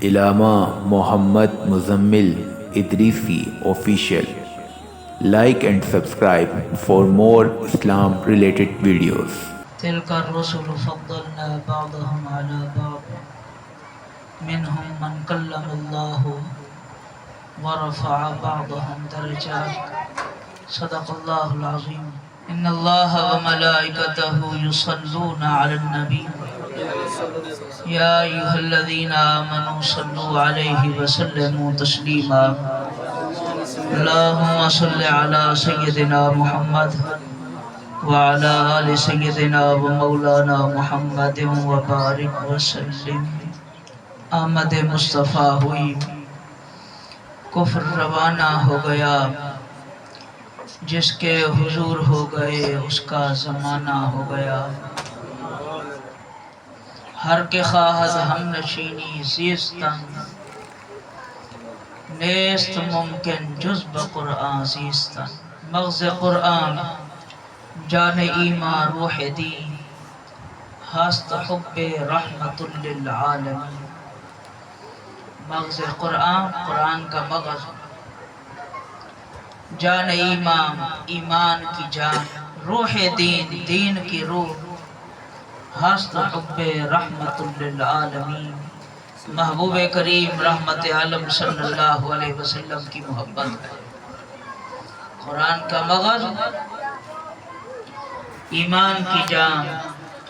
Allama Muhammad Muzammil ادریسی official. Like and subscribe for more Islam related videos. تلك الرسل فضلنا بعضهم على بعض منهم من كلم الله ورفع بعضهم درجات صدق الله العظيم. إن الله وملائكته يصلون على النبي يا أيها الذين آمنوا صلوا عليه وسلموا تسليما. اللهم صل على سيدنا محمد وعلى آل سيدنا ومولانا محمد وبارك وسلم. آمد مصطفیٰ ہوئی کفر روانہ ہو گیا، جس کے حضور ہو گئے اس کا زمانہ ہو گیا. ہر کے خواہد ہم نشینی زیستن، نیست ممکن جز بقرآن زیستن. مغز قرآن جان ایمان روح دین، ہست حب رحمت للعالمین. مغز قرآن، قرآن کا مغز، جان ایمان، ایمان کی جان، روح دین، دین کی روح، ہست حب رحمت للعالمین. محبوب کریم رحمت عالم صلی اللہ علیہ وسلم کی محبت ہے. قرآن کا مغز، ایمان کی جان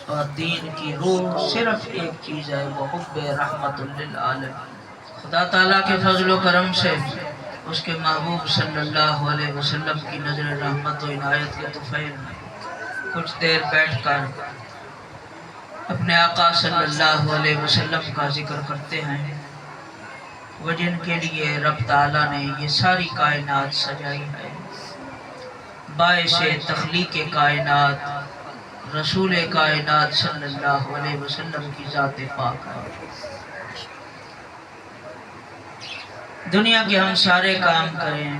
اور دین کی روح صرف ایک چیز ہے، وہ حب رحمت للعالمین. خدا تعالیٰ کے فضل و کرم سے اس کے محبوب صلی اللہ علیہ وسلم کی نظر رحمت و عنایت کے طفیل میں کچھ دیر بیٹھ کر اپنے آقا صلی اللہ علیہ وسلم کا ذکر کرتے ہیں، وہ جن کے لیے رب تعالیٰ نے یہ ساری کائنات سجائی ہے. باعث تخلیق کائنات رسول کائنات صلی اللہ علیہ وسلم کی ذات پاک ہے. دنیا کے ہم سارے کام کریں،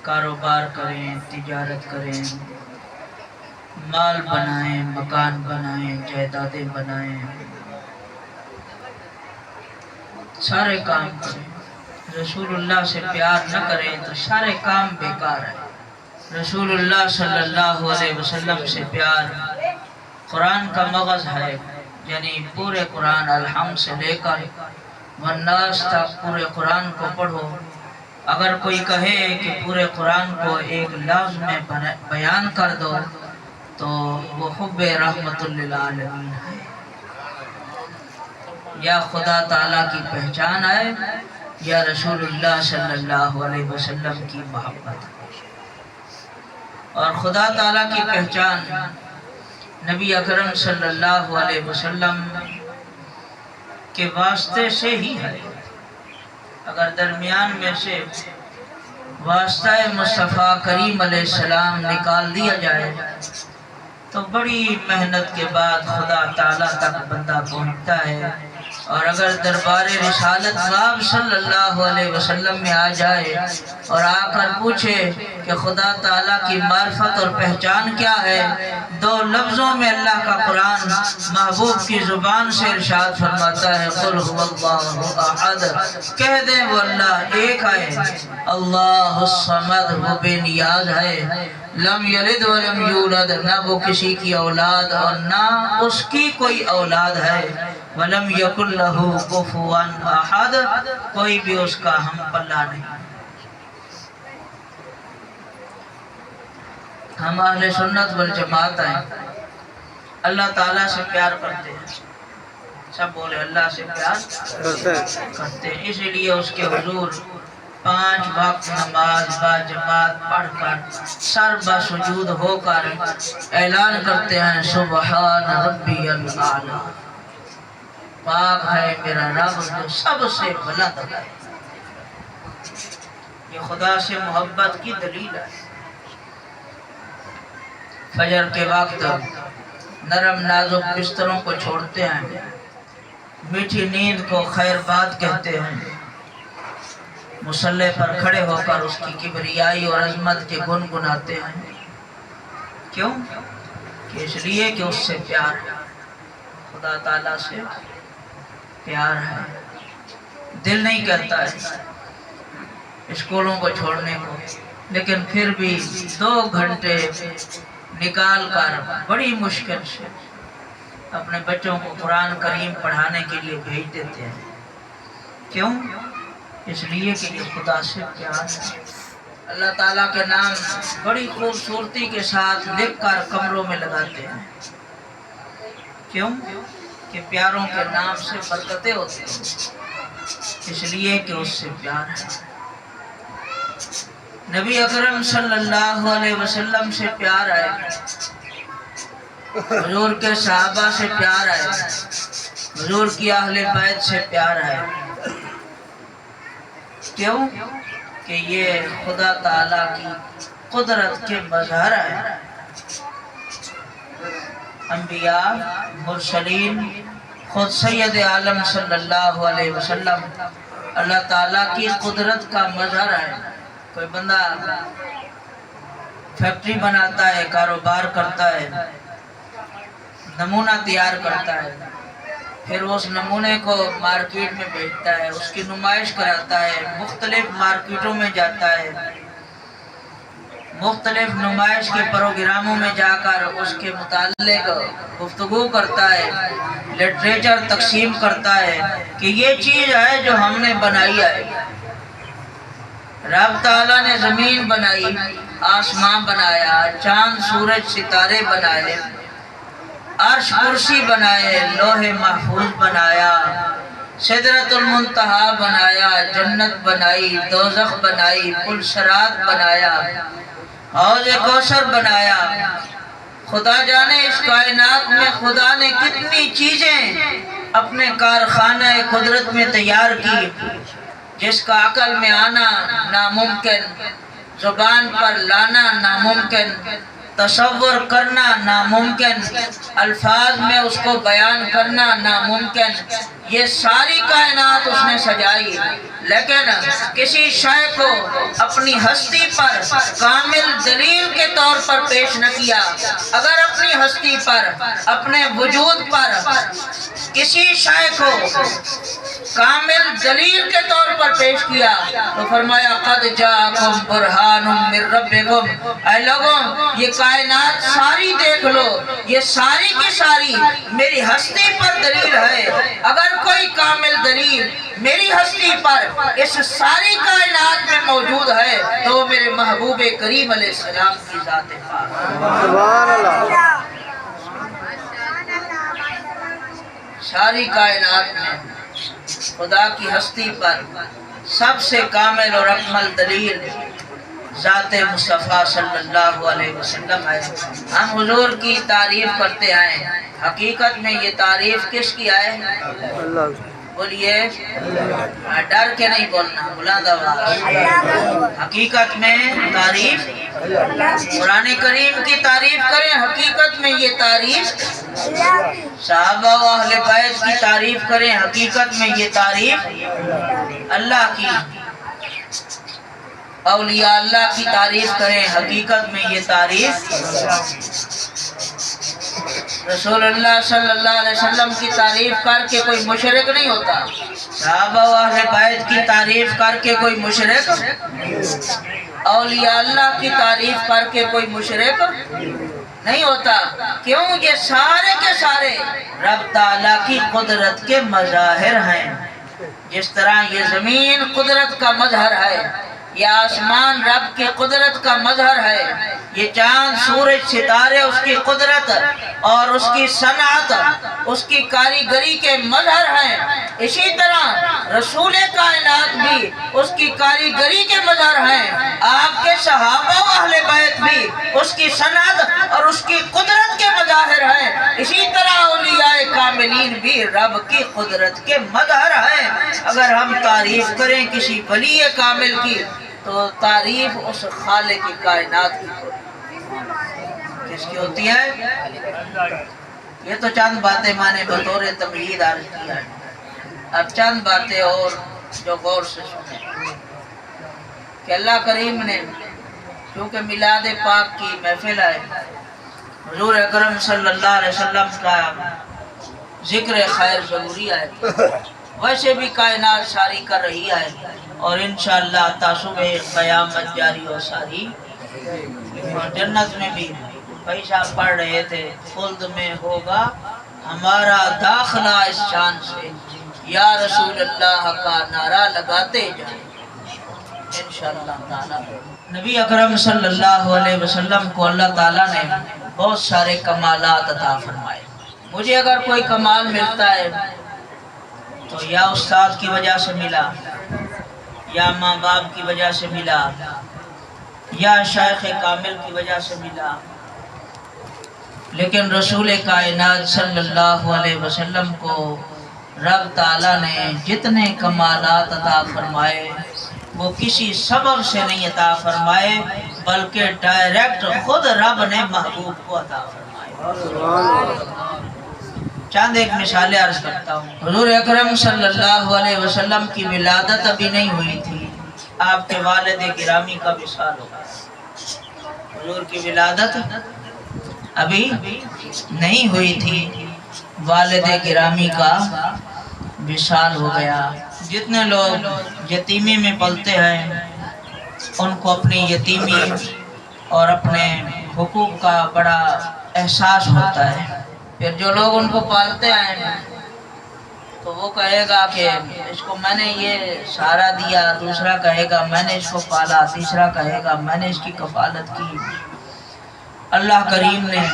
کاروبار کریں، تجارت کریں، مال بنائیں، مکان بنائیں، جائیدادیں بنائیں، سارے کام کریں، رسول اللہ سے پیار نہ کریں تو سارے کام بیکار ہیں. رسول اللہ صلی اللہ علیہ وسلم سے پیار قرآن کا مغز ہے، یعنی پورے قرآن الحمد سے لے کر والناس تک پورے قرآن کو پڑھو. اگر کوئی کہے کہ پورے قرآن کو ایک لفظ میں بیان کر دو تو وہ حب رحمت للعالمین ہے، یا خدا تعالیٰ کی پہچان ہے یا رسول اللہ صلی اللہ علیہ وسلم کی محبت. اور خدا تعالیٰ کی پہچان نبی اکرم صلی اللہ علیہ وسلم کے واسطے سے ہی ہے. اگر درمیان میں سے واسطہ مصطفیٰ کریم علیہ السلام نکال دیا جائے تو بڑی محنت کے بعد خدا تعالیٰ تک بندہ پہنچتا ہے. اور اگر دربار رسالت باب صلی اللہ علیہ وسلم میں آ جائے اور آ کر پوچھے کہ خدا تعالیٰ کی معرفت اور پہچان کیا ہے، دو لفظوں میں اللہ کا قرآن محبوب کی زبان سے ارشاد فرماتا ہے، قل هو اللہ احد. کہہ دیں وہ اللہ ایک ہے، اللہ الصمد، وہ بے نیاز ہے، لم یلد ولم یولد، نہ وہ کسی کی اولاد اور نہ اس کی کوئی اولاد ہے، وَلَمْ يَكُنْ لَهُ كُفُوًا أَحَدٌ، کوئی بھی اس کا ہم پلہ نہیں. ہم اہل سنت والجماعت ہیں، اللہ تعالیٰ سے پیار کرتے ہیں. سب بولے اللہ سے پیار کرتے ہیں، اس لیے اس کے حضور 5 وقت نماز با جماعت پڑھ کر سر بسجود ہو کر اعلان کرتے ہیں، سبحان ربی الاعلیٰ، پاک ہے میرا رب جو سب سے بلند ہے. یہ خدا سے محبت کی دلیل ہے. فجر کے وقت نرم نازک بستروں کو چھوڑتے ہیں، میٹھی نیند کو خیر بات کہتے ہیں، مصلی پر کھڑے ہو کر اس کی کبریائی اور عظمت کے گنگناتے ہیں. کیوں؟ کہ اس لیے کہ اس سے پیار ہے، خدا تعالیٰ سے پیار ہے. دل نہیں کرتا ہے اسکولوں کو چھوڑنے کو، لیکن پھر بھی 2 گھنٹے نکال کر بڑی مشکل سے اپنے بچوں کو قرآن کریم پڑھانے کے لیے بھیج دیتے ہیں۔ کیوں؟ اس لیے کہ یہ خدا سے پیار ہے۔ اللہ تعالیٰ کے نام بڑی خوبصورتی کے ساتھ لکھ کر کمروں میں لگاتے ہیں۔ کیوں؟ کہ پیاروں کے نام سے برکتیں ہوتی ہیں، اس لیے کہ اس سے پیار ہے۔ نبی اکرم صلی اللہ علیہ وسلم سے پیار ہے، حضور کے صحابہ سے پیار ہے، حضور کی اہل بیت سے پیار ہے۔ کیوں؟ کہ یہ خدا تعالیٰ کی قدرت کے مظہر ہے۔ انبیاء، مرسلین، خود سید عالم صلی اللہ علیہ وسلم اللہ تعالیٰ کی قدرت کا مظہر ہے۔ کوئی بندہ فیکٹری بناتا ہے، کاروبار کرتا ہے، نمونہ تیار کرتا ہے، پھر اس نمونے کو مارکیٹ میں بھیجتا ہے، اس کی نمائش کراتا ہے، مختلف مارکیٹوں میں جاتا ہے، مختلف نمائش کے پروگراموں میں جا کر اس کے متعلق گفتگو کرتا ہے، لٹریچر تقسیم کرتا ہے کہ یہ چیز ہے جو ہم نے بنائی ہے۔ رب تعالیٰ نے زمین بنائی، آسمان بنایا، چاند سورج ستارے بنائے، عرش کرسی بنائے، لوح محفوظ بنایا، سدرۃ المنتہا بنایا، جنت بنائی، دوزخ بنائی، پل صراط بنایا، حوض کوثر بنایا۔ خدا جانے اس کائنات میں خدا نے کتنی چیزیں اپنے کارخانہ قدرت میں تیار کی، جس کا عقل میں آنا ناممکن، زبان پر لانا ناممکن، تصور کرنا ناممکن، الفاظ میں اس کو بیان کرنا ناممکن۔ یہ ساری کائنات اس نے سجائی، لیکن کسی شے کو اپنی ہستی پر کامل دلیل کے طور پر پیش نہ کیا۔ اگر اپنی ہستی پر، اپنے وجود پر کسی شے کو کامل دلیل کے طور پر پیش کیا تو فرمایا قد جاءکم برہان من ربکم، اے لوگوں یہ کائنات ساری دیکھ لو، یہ ساری کی ساری میری ہستی پر دلیل ہے۔ اگر کوئی کامل دلیل میری ہستی پر اس ساری کائنات میں موجود ہے تو وہ میرے محبوب کریم علیہ السلام کی ذات پاک۔ سبحان اللہ۔ ساری کائنات میں خدا کی ہستی پر سب سے کامل اور اکمل دلیل ذات مصطفیٰ صلی اللہ علیہ وسلم ہے۔ ہم حضور کی تعریف کرتے ہیں، حقیقت میں یہ تعریف کس کی ہے؟ بولیے، ڈر کے نہیں بولنا، بلند آواز۔ حقیقت میں تعریف قرآن کریم کی تعریف کریں، حقیقت میں یہ تعریف صحابہ و اہل بیت کی تعریف کریں، حقیقت میں یہ تعریف اللہ کی، اولیاء اللہ کی تعریف کریں، حقیقت میں یہ تعریف رسول اللہ صلی اللہ علیہ وسلم کی تعریف کر کے کوئی مشرک نہیں ہوتا، صحابہ و اہل بیت کی تعریف کر کے کوئی مشرک، اولیاء اللہ کی تعریف کر کے کوئی مشرک نہیں ہوتا۔ کیوں؟ یہ سارے کے سارے رب تعالیٰ کی قدرت کے مظاہر ہیں۔ جس طرح یہ زمین قدرت کا مظہر ہے، یہ آسمان رب کی قدرت کا مظہر ہے، یہ چاند سورج ستارے اس کی قدرت اور اس کی صنعت، اس کی کاریگری کے مظہر ہیں، اسی طرح رسول کائنات بھی اس کی کاریگری کے مظہر ہیں، آپ کے صحابہ و اہل بیت بھی اس کی صنعت اور اس کی قدرت کے مظاہر ہیں، اسی طرح اولیاء کاملین بھی رب کی قدرت کے مظہر ہیں۔ اگر ہم تعریف کریں کسی ولی کامل کی تو تعریف اس خالق کی کائنات کی کس کی ہوتی ہے؟ یہ تو چند باتیں میں نے بطور تمہید عرض کیا ہے، اب چند باتیں اور جو غور سے سنیں کہ اللہ کریم نے چونکہ میلاد پاک کی محفل ہے، حضور اکرم صلی اللہ علیہ وسلم کا ذکر خیر ضروری ہے، ویسے بھی کائنات ساری کر رہی ہے اور انشاءاللہ تا صبح قیامت جاری و ساری. اور جنت میں بھی پیشہ پڑھ رہے تھے خلد میں ہوگا ہمارا داخلہ اس شان سے یا رسول اللہ کا نعرہ لگاتے جائیں انشاءاللہ تعالی. نبی اکرم صلی اللہ علیہ وسلم کو اللہ تعالیٰ نے بہت سارے کمالات عطا فرمائے. مجھے اگر کوئی کمال ملتا ہے تو یا استاد کی وجہ سے ملا یا ماں باپ کی وجہ سے ملا یا شیخ کامل کی وجہ سے ملا، لیکن رسول کائنات صلی اللہ علیہ وسلم کو رب تعالیٰ نے جتنے کمالات عطا فرمائے وہ کسی سبب سے نہیں عطا فرمائے بلکہ ڈائریکٹ خود رب نے محبوب کو عطا فرمائے. چاند ایک مثال عرض کرتا ہوں. حضور اکرم صلی اللہ علیہ وسلم کی ولادت ابھی نہیں ہوئی تھی، آپ کے والد گرامی کا وصال ہو گیا. حضور کی ولادت ابھی نہیں ہوئی تھی، والد گرامی کا وصال ہو گیا. جتنے لوگ یتیمی میں پلتے ہیں ان کو اپنی یتیمی اور اپنے حقوق کا بڑا احساس ہوتا ہے. پھر جو لوگ ان کو پالتے ہیں تو وہ کہے گا کہ اس کو میں نے یہ سہارا دیا، دوسرا کہے گا میں نے اس کو پالا، تیسرا کہے گا میں نے اس کی کفالت کی. اللہ کریم نے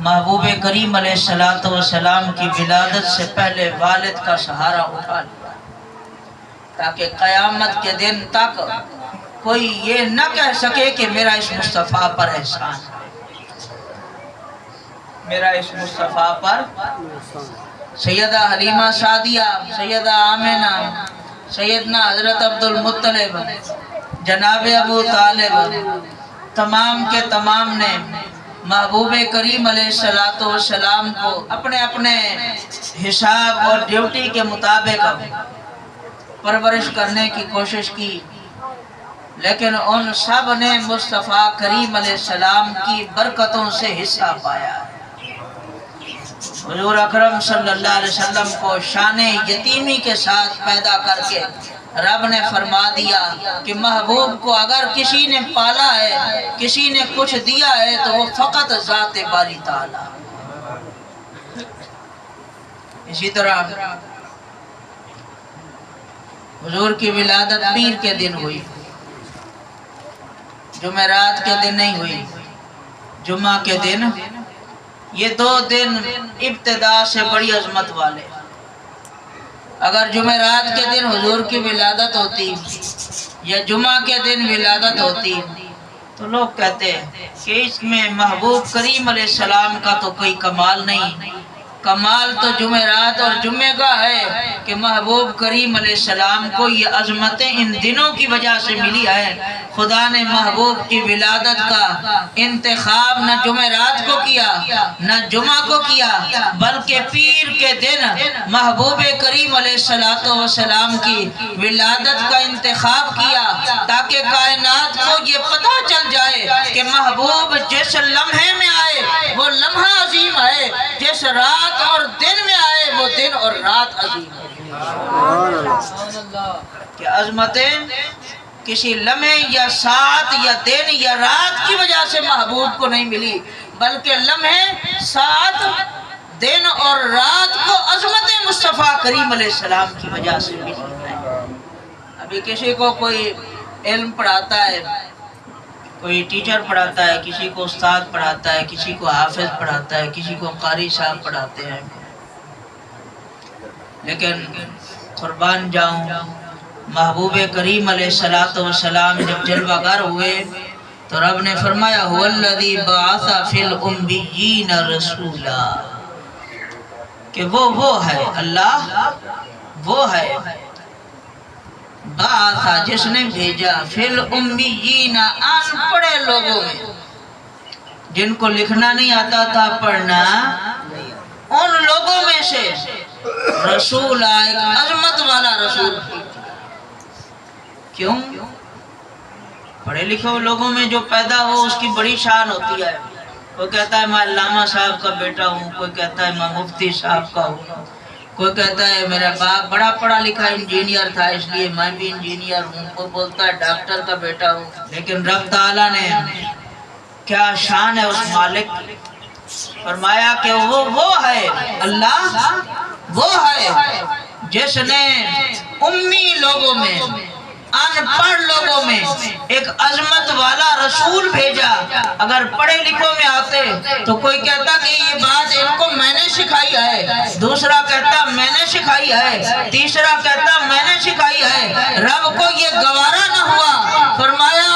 محبوب کریم علیہ السلام کی ولادت سے پہلے والد کا سہارا اٹھا لیا تاکہ قیامت کے دن تک کوئی یہ نہ کہہ سکے کہ میرا اس مصطفیٰ پر احسان ہے، میرا اس مصطفیٰ پر. سیدہ حلیمہ سعدیہ، سیدہ آمینہ، سیدنا حضرت عبد المطلب، جناب ابو طالب، تمام کے تمام نے محبوب کریم علیہ السلام کو اپنے اپنے حساب اور ڈیوٹی کے مطابق پرورش کرنے کی کوشش کی، لیکن ان سب نے مصطفیٰ کریم علیہ السلام کی برکتوں سے حصہ پایا. حضور اکرم صلی اللہ علیہ وسلم کو شان یتیمی کے ساتھ پیدا کر کے رب نے فرما دیا کہ محبوب کو اگر کسی نے پالا ہے، کسی نے کچھ دیا ہے تو وہ فقط ذات باری تعالی. اسی طرح حضور کی ولادت پیر کے دن ہوئی، جمعرات کے دن نہیں ہوئی، جمعہ کے دن. یہ دو دن ابتدا سے بڑی عظمت والے. اگر جمعرات کے دن حضور کی ولادت ہوتی یا جمعہ کے دن ولادت ہوتی تو لوگ کہتے کہ اس میں محبوب کریم علیہ السلام کا تو کوئی کمال نہیں. کمال تو جمعرات اور جمعے کا ہے کہ محبوب کریم علیہ السلام کو یہ عظمتیں ان دنوں کی وجہ سے ملی ہے. خدا نے محبوب کی ولادت کا انتخاب نہ جمعرات کو کیا نہ جمعہ کو کیا بلکہ پیر کے دن محبوب کریم علیہ السلام کی ولادت کا انتخاب کیا تاکہ کائنات کو یہ پتہ چل جائے کہ محبوب جس لمحے میں آئے وہ لمحہ عظیم ہے، جس رات اور دن میں آئے وہ دن اور رات عظیم ہے. کہ عظمتیں کسی لمحے یا ساتھ یا دن یا رات کی وجہ سے محبوب کو نہیں ملی بلکہ لمحے، ساتھ، دن اور رات کو عظمت مصطفیٰ کریم علیہ السلام کی وجہ سے ملی ہے. ابھی کسی کو کوئی علم پڑھاتا ہے، کوئی ٹیچر پڑھاتا ہے، کسی کو استاد پڑھاتا ہے، کسی کو حافظ پڑھاتا ہے، کسی کو قاری صاحب پڑھاتے ہیں، لیکن قربان جاؤں محبوب کریم علیہ السلام جب جلوہ گر ہوئے تو رب نے فرمایا هو الذی بعث فی الامیین رسولا، کہ وہ ہے اللہ، وہ ہے بعث جس نے بھیجا فی الامیین ان پڑھے لوگوں میں، جن کو لکھنا نہیں آتا تھا پڑھنا، ان لوگوں میں سے رسول، ایک عظمت والا رسول. کیوں؟ پڑھے لکھے لوگوں میں جو پیدا ہو اس کی بڑی شان ہوتی ہے. کوئی کہتا ہے میں علامہ صاحب کا بیٹا ہوں، کوئی کہتا ہے میں مفتی صاحب کا ہوں، کوئی کہتا ہے میرا باپ بڑا پڑھا لکھا انجینئر تھا اس لیے میں بھی انجینئر ہوں، کوئی بولتا ہے ڈاکٹر کا بیٹا ہوں، لیکن رب تعالیٰ نے کیا شان ہے اس مالک، فرمایا کہ وہ ہے اللہ، وہ ہے جس نے امی لوگوں میں، ان پڑھ لوگوں میں ایک عظمت والا رسول بھیجا۔ اگر پڑھے لکھوں میں آتے تو کوئی کہتا کہ یہ بات ان کو میں نے سکھائی ہے، دوسرا کہتا میں نے سکھائی ہے، تیسرا کہتا میں نے سکھائی ہے، رب کو یہ گوارا نہ ہوا، فرمایا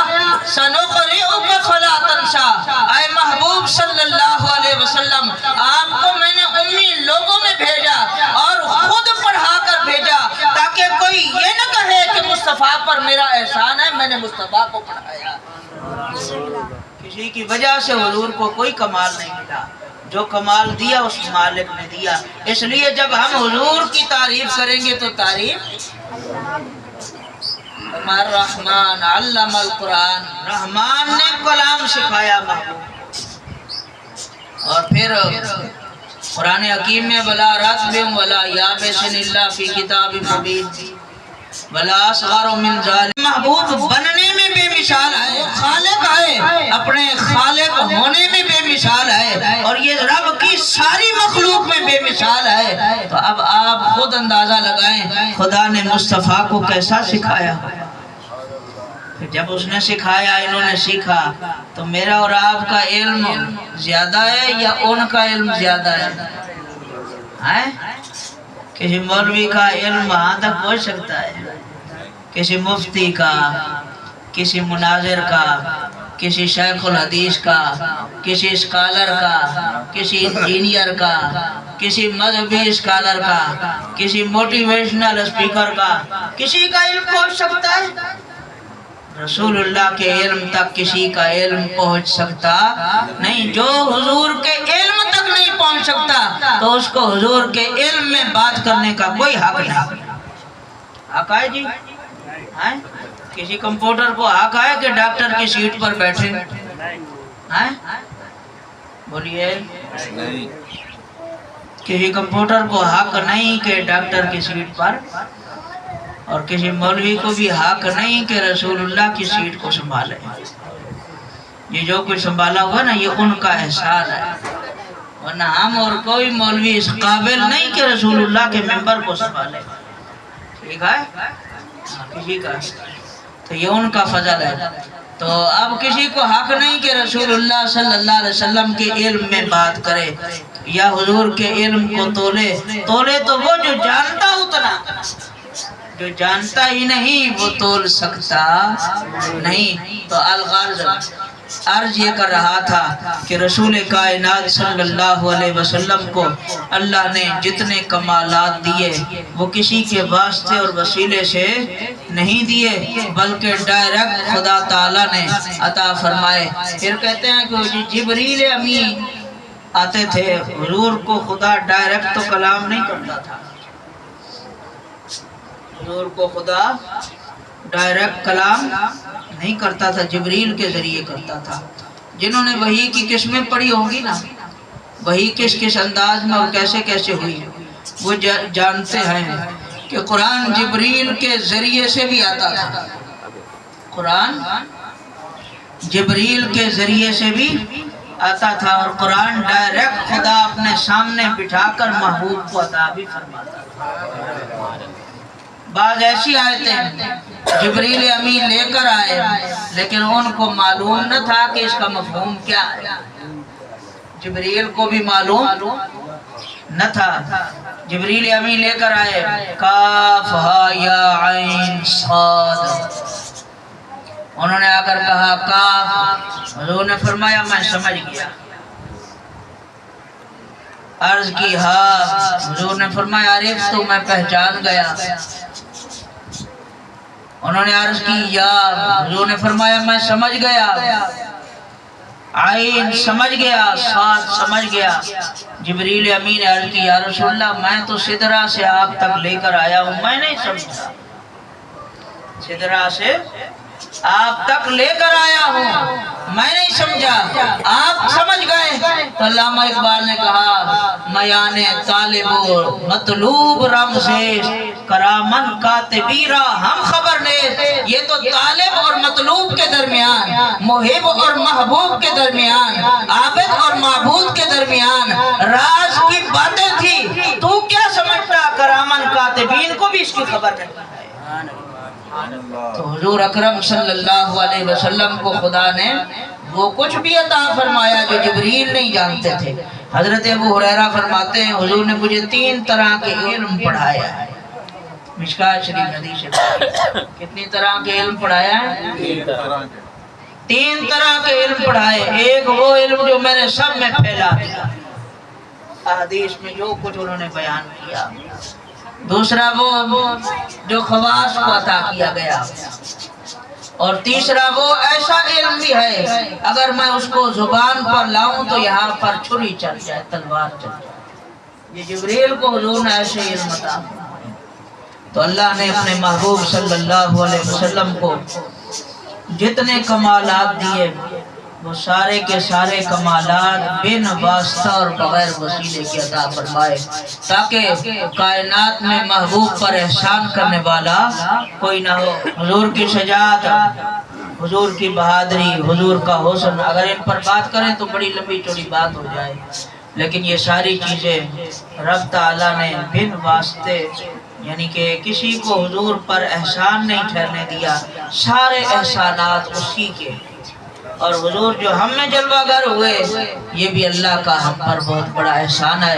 سنقرئک فلا تنسا، اے محبوب صلی اللہ علیہ وسلم آپ کو میں نے امی لوگوں میں بھیجا اور خود پڑھا کر بھیجا تاکہ کوئی یہ نہ کہے کہ مصطفیٰ پر میرا احسان ہے، میں نے مصطفیٰ کو پڑھایا۔ کسی کی وجہ سے حضور کو کوئی کمال نہیں ملا، جو کمال دیا اس مالک نے دیا۔ اس لیے جب ہم حضور کی تعریف کریں گے تو تعریف الرحمن علم القرآن، رحمان نے کلام سکھایا محبوب۔ اور پھر قرآن حکیم میں ولا رطب ولا یابس الا فی کتاب مبین ولا اصغر من ذلک، محبوب بننے میں بے مثال ہے، خالق ہے، اپنے خالق ہونے میں بے مثال ہے، اور یہ رب کی ساری مخلوق میں بے مثال ہے۔ تو اب آپ خود اندازہ لگائیں خدا نے مصطفیٰ کو کیسا سکھایا۔ جب اس نے سکھایا، انہوں نے سیکھا، تو میرا اور آپ کا علم زیادہ ہے یا ان کا علم زیادہ ہے؟ کسی مولوی کا علم وہاں تک پہنچ سکتا ہے، کسی مفتی کا، کسی مناظر کا، کسی شیخ الحدیث کا، کسی اسکالر کا، کسی انجینئر کا، کسی مذہبی اسکالر کا، کسی موٹیویشنل اسپیکر کا، کسی کا علم پہنچ سکتا ہے؟ رسول اللہ کے علم تک کسی کا علم پہنچ سکتا نہیں۔ جو حضور کے علم تک نہیں پہنچ سکتا تو اس کو حضور کے علم میں بات کرنے کا کوئی حق نہیں۔ حق ہے جی؟ کسی کمپیوٹر کو حق ہے کہ ڈاکٹر کی سیٹ پر بیٹھے؟ بولیے، کسی کمپیوٹر کو حق نہیں کہ ڈاکٹر کی سیٹ پر، اور کسی مولوی کو بھی حق نہیں کہ رسول اللہ کی سیٹ کو سنبھالے۔ یہ جو کچھ سنبھالا ہوا نا، یہ ان کا احسان ہے، ورنہ ہم اور کوئی مولوی اس قابل نہیں کہ رسول اللہ کے ممبر کو سنبھالے۔ ٹھیک ہے؟ کسی کا، تو یہ ان کا فضل ہے۔ تو اب کسی کو حق نہیں کہ رسول اللہ صلی اللہ علیہ وسلم کے علم میں بات کرے یا حضور کے علم کو تولے تو وہ جو جانتا اتنا، جو جانتا ہی نہیں وہ تول سکتا نہیں۔ تو الغرض عرض یہ کر رہا تھا کہ رسول کائنات صلی اللہ علیہ وسلم کو اللہ نے جتنے کمالات دیے وہ کسی کے واسطے اور وسیلے سے نہیں دیے، بلکہ ڈائریکٹ خدا تعالیٰ نے عطا فرمائے۔ پھر کہتے ہیں کہ جبریل امین آتے تھے، حضور کو خدا ڈائریکٹ تو کلام نہیں کرتا تھا، حضور کو خدا ڈائریکٹ کلام نہیں کرتا تھا، جبریل کے ذریعے کرتا تھا۔ جنہوں نے وحی کی قسمیں پڑھی ہوں گی نا، وحی کس کس انداز میں اور کیسے کیسے ہوئی، وہ جانتے ہیں کہ قرآن جبریل کے ذریعے سے بھی آتا تھا، قرآن جبریل کے ذریعے سے بھی آتا تھا، اور قرآن ڈائریکٹ خدا اپنے سامنے بٹھا کر محبوب کو عطا بھی فرماتا تھا۔ بعض ایسی آیتیں جبریل امین لے کر آئے لیکن ان کو معلوم نہ تھا کہ اس کا مفہوم کیا ہے، جبریل کو بھی معلوم نہ تھا۔ جبریل امین لے کر آئے کاف ہا یا عین صاد، انہوں نے آ کر کہا کاف، حضور نے فرمایا میں سمجھ گیا۔ عرض کی ہا، حضور نے فرمایا عارف تو میں پہچان گیا۔ انہوں نے عرض کی یا، حضور نے فرمایا میں سمجھ گیا۔ عین سمجھ گیا، صاد سمجھ گیا۔ جبریل امین نے عرض کی یا رسول اللہ میں تو سدرہ سے آپ تک لے کر آیا ہوں، میں نہیں سمجھا، سدرہ سے آپ تک لے کر آیا ہوں، میں نہیں سمجھا، آپ سمجھ گئے۔ تو علامہ اقبال نے کہا میان طالب و مطلوب رمزیش کرامن کاتبیرا ہم خبر نیز۔ یہ تو طالب اور مطلوب کے درمیان، محب اور محبوب کے درمیان، عابد اور معبود کے درمیان راز کی باتیں تھی، تو کیا سمجھتا کرامن کاتبین کو بھی اس کی خبر نہیں ہے۔ تو حضور اکرم صلی اللہ علیہ وسلم کو خدا نے وہ کچھ بھی عطا فرمایا جو جبریل نہیں جانتے تھے۔ حضرت ابو ہریرہ فرماتے ہیں حضور نے مجھے 3 طرح کے علم پڑھایا ہے۔ مشکوٰۃ شریف حدیث ہے، کتنی طرح کے علم پڑھایا ہے؟ 3 طرح کے علم پڑھائے۔ ایک وہ علم جو میں نے سب میں پھیلا دیا، حدیث میں جو کچھ انہوں نے بیان کیا۔ دوسرا وہ جو خواص کو عطا کیا گیا، اور تیسرا وہ ایسا علم بھی ہے اگر میں اس کو زبان پر لاؤں تو یہاں پر چھری چل جائے، تلوار چل جائے۔ یہ جبریل کو حضور نے ایسے علم عطا فرمایا۔ تو اللہ نے اپنے محبوب صلی اللہ علیہ وسلم کو جتنے کمالات دیے وہ سارے کے سارے کمالات بن واسطہ اور بغیر وسیلے کے عطا فرمائے، تاکہ کائنات میں محبوب پر احسان کرنے والا کوئی نہ ہو۔ حضور کی شجاعت، حضور کی بہادری، حضور کا حسن، اگر ان پر بات کریں تو بڑی لمبی چوڑی بات ہو جائے، لیکن یہ ساری چیزیں رب تعالیٰ نے بن واسطے، یعنی کہ کسی کو حضور پر احسان نہیں ٹھہرنے دیا، سارے احسانات اسی کے۔ اور حضور جو ہم میں جلوہ گر ہوئے، یہ بھی اللہ کا ہم پر بہت بڑا احسان ہے۔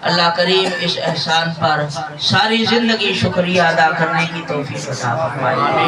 اللہ کریم اس احسان پر ساری زندگی شکریہ ادا کرنے کی توفیق عطا فرمائے۔